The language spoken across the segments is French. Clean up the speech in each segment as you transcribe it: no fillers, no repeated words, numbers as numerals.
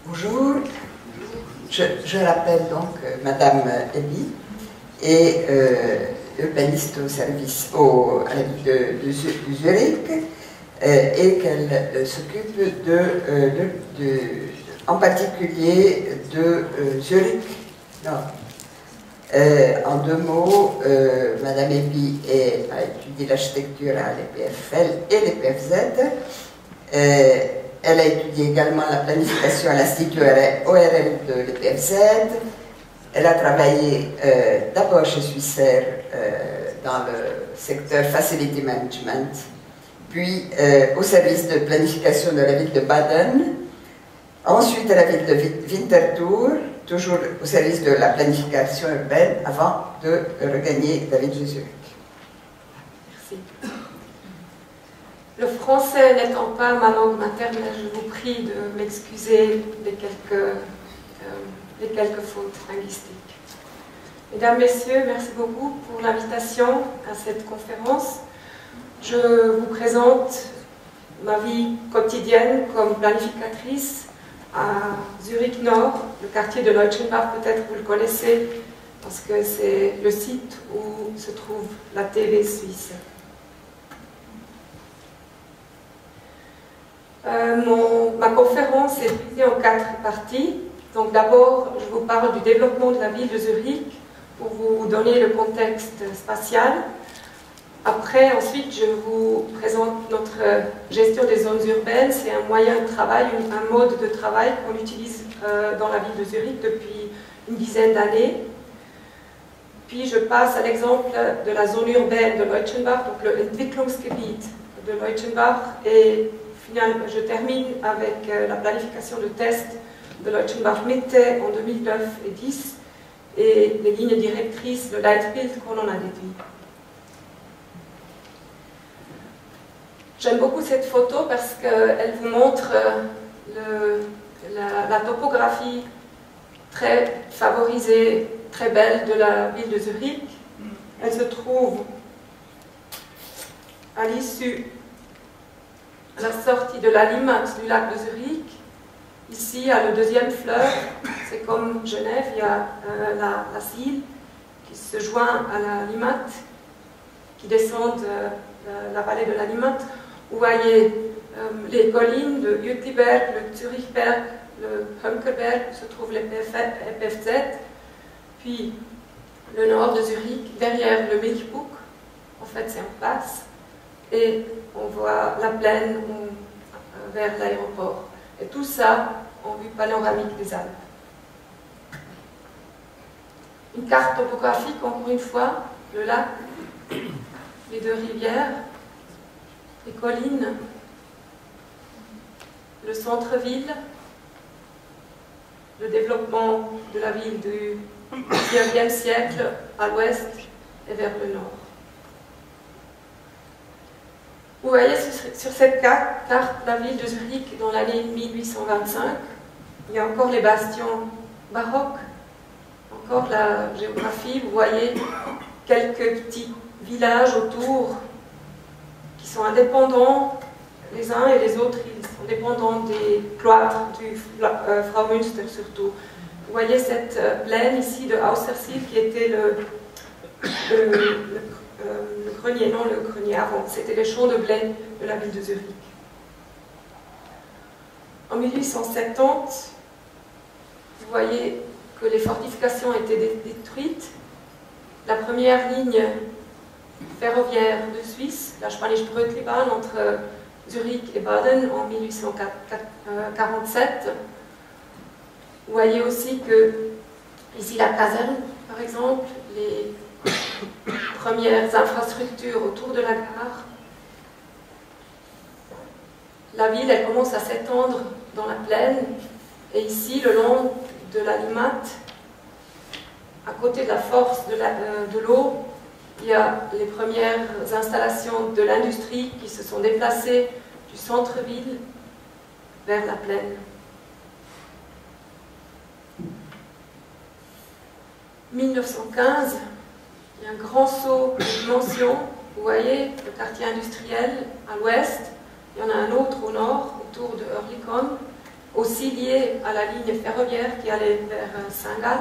Bonjour, je rappelle donc Madame Ebi et urbaniste au service à la ville de Zurich et qu'elle s'occupe en particulier de Zurich Nord. En deux mots, Madame Ebi a étudié l'architecture à l'EPFL et l'EPFZ. Elle a étudié également la planification à l'Institut ORL de l'EPFZ. Elle a travaillé d'abord chez Swissair dans le secteur Facility Management, puis au service de planification de la ville de Baden, ensuite à la ville de Winterthur, toujours au service de la planification urbaine, avant de regagner la ville de Zurich. Merci. Le français n'étant pas ma langue maternelle, je vous prie de m'excuser des quelques fautes linguistiques. Mesdames, Messieurs, merci beaucoup pour l'invitation à cette conférence. Je vous présente ma vie quotidienne comme planificatrice à Zurich Nord, le quartier de Leutschenbach, peut-être vous le connaissez, parce que c'est le site où se trouve la TV suisse. Ma conférence est divisée en 4 parties. Donc d'abord, je vous parle du développement de la ville de Zurich pour vous donner le contexte spatial. Après, ensuite, je vous présente notre gestion des zones urbaines. C'est un moyen de travail, un mode de travail qu'on utilise dans la ville de Zurich depuis une dizaine d'années. Puis je passe à l'exemple de la zone urbaine de Leutschenbach, donc le Entwicklungsgebiet de Leutschenbach, et finalement, je termine avec la planification de test de Leutschenbach-Mitte en 2009 et 2010 et les lignes directrices, le Leitbild qu'on en a déduit. J'aime beaucoup cette photo parce qu'elle vous montre la topographie très favorisée, très belle de la ville de Zurich. Elle se trouve à l'issue, à la sortie de la limite du lac de Zurich. Ici, il y a le deuxième fleuve, c'est comme Genève, il y a la Sihl qui se joint à la Limmat, qui descend de la vallée de la Limmat. Vous voyez les collines de Uetliberg, le Zurichberg, le Hömkerberg, où se trouve l'EPFZ, puis le nord de Zurich, derrière le Milchbuch, en fait c'est en face, et on voit la plaine vers l'aéroport. Et tout ça en vue panoramique des Alpes. Une carte topographique, encore une fois, le lac, les deux rivières, les collines, le centre-ville, le développement de la ville du XIXe siècle à l'ouest et vers le nord. Vous voyez sur cette carte la ville de Zurich dans l'année 1825. Il y a encore les bastions baroques, encore la géographie. Vous voyez quelques petits villages autour qui sont indépendants les uns et les autres. Ils sont dépendants des cloîtres du Fraumünster surtout. Vous voyez cette plaine ici de Austersihl qui était le grenier, non le grenier avant, c'était les champs de blé de la ville de Zurich. En 1870, vous voyez que les fortifications étaient détruites. La première ligne ferroviaire de Suisse, la Spanisch-Brötlibahn, entre Zurich et Baden en 1847. Vous voyez aussi que, ici la caserne, par exemple, les premières infrastructures autour de la gare. La ville, elle commence à s'étendre dans la plaine, et ici, le long de la Limmat, à côté de la force de l'eau, il y a les premières installations de l'industrie qui se sont déplacées du centre-ville vers la plaine. 1915, il y a un grand saut de dimension. vous voyez le quartier industriel à l'ouest, il y en a un autre au nord, autour de Oerlikon, aussi lié à la ligne ferroviaire qui allait vers Saint-Gall.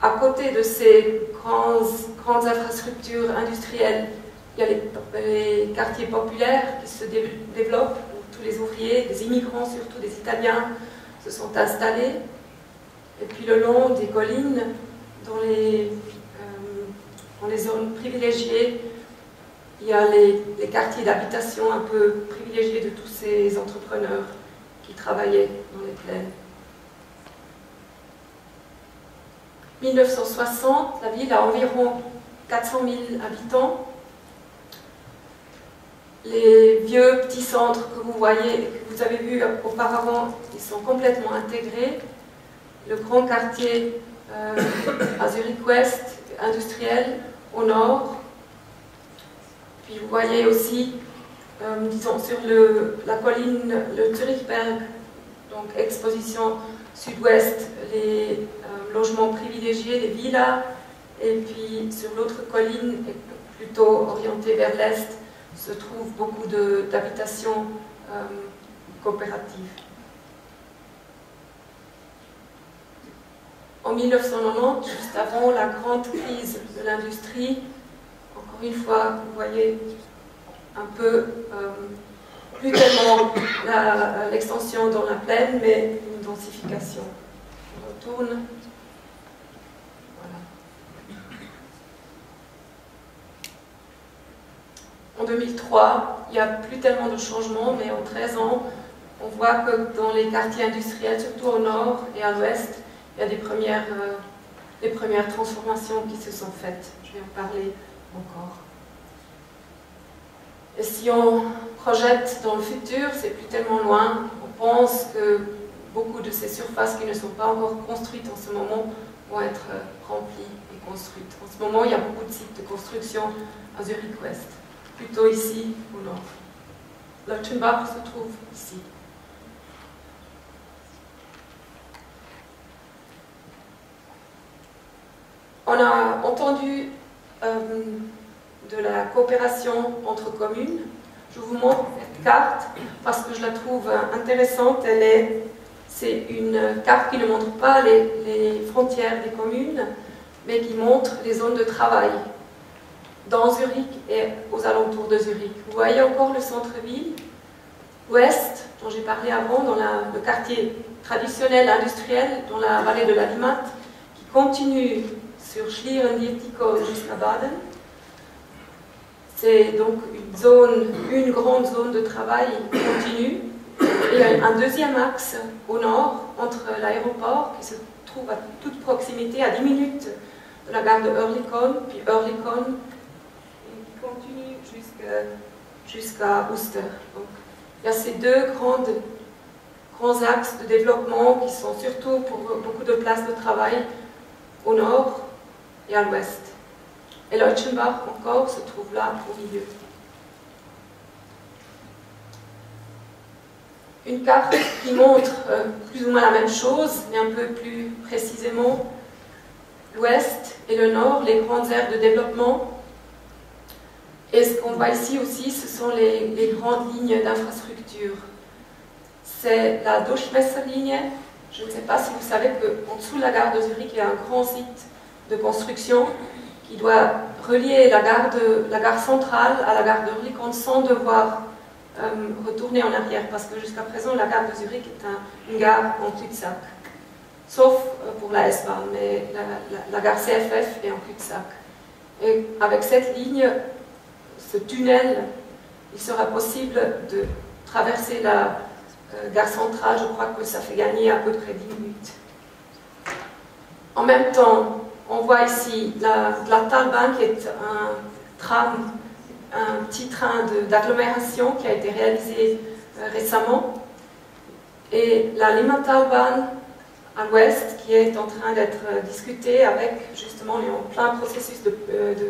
À côté de ces grandes infrastructures industrielles, il y a les quartiers populaires qui se développent, où tous les ouvriers, des immigrants, surtout des Italiens, se sont installés. Et puis le long des collines, dans les zones privilégiées, il y a les quartiers d'habitation un peu privilégiés de tous ces entrepreneurs qui travaillaient dans les plaines. 1960, la ville a environ 400 000 habitants. Les vieux petits centres que vous voyez, que vous avez vus auparavant, ils sont complètement intégrés. Le grand quartier à Zurich-Ouest, industriel, au nord. Puis vous voyez aussi, disons, sur la colline, le Zurichberg, donc exposition sud-ouest, les logements privilégiés, les villas, et puis sur l'autre colline, plutôt orientée vers l'est, se trouvent beaucoup d'habitations coopératives. En 1990, juste avant la grande crise de l'industrie, encore une fois, vous voyez un peu, plus tellement l'extension dans la plaine, mais une densification. On retourne. Voilà. En 2003, il n'y a plus tellement de changements, mais en 13 ans, on voit que dans les quartiers industriels, surtout au nord et à l'ouest, il y a des premières transformations qui se sont faites. Je vais en parler encore. Et si on projette dans le futur, c'est plus tellement loin, on pense que beaucoup de ces surfaces qui ne sont pas encore construites en ce moment vont être remplies et construites. En ce moment, il y a beaucoup de sites de construction à Zurich-Ouest, plutôt ici au nord. Leutschenbach se trouve ici. On a entendu de la coopération entre communes. Je vous montre cette carte parce que je la trouve intéressante. C'est une carte qui ne montre pas les frontières des communes, mais qui montre les zones de travail dans Zurich et aux alentours de Zurich. Vous voyez encore le centre-ville, ouest, dont j'ai parlé avant, dans le quartier traditionnel industriel, dans la vallée de la Limmat, qui continue sur Schlieren-Dietikon jusqu'à Baden. C'est donc une grande zone de travail continue. Et il y a un deuxième axe au nord, entre l'aéroport, qui se trouve à toute proximité, à 10 minutes de la gare de Oerlikon, puis Oerlikon, et qui continue jusqu'à Uster. Donc, il y a ces deux grands axes de développement qui sont surtout pour beaucoup de places de travail au nord et à l'ouest. Et Leutschenbach encore se trouve là au milieu. Une carte qui montre plus ou moins la même chose, mais un peu plus précisément l'ouest et le nord, les grandes aires de développement. Et ce qu'on voit ici aussi, ce sont les grandes lignes d'infrastructure. C'est la Durchmesserlinie. Je ne sais pas si vous savez qu'en dessous de la gare de Zurich, il y a un grand site de construction qui doit relier la gare centrale à la gare de Oerlikon sans devoir retourner en arrière, parce que jusqu'à présent, la gare de Zurich est une gare en cul-de-sac. Sauf pour la S-Bahn, mais la gare CFF est en cul-de-sac. Et avec cette ligne, ce tunnel, il sera possible de traverser la gare centrale. Je crois que ça fait gagner à peu près 10 minutes. En même temps, on voit ici la Talbahn, qui est un petit train d'agglomération qui a été réalisé récemment, et la Limmatalbahn à l'ouest qui est en train d'être discutée avec, justement, en plein processus de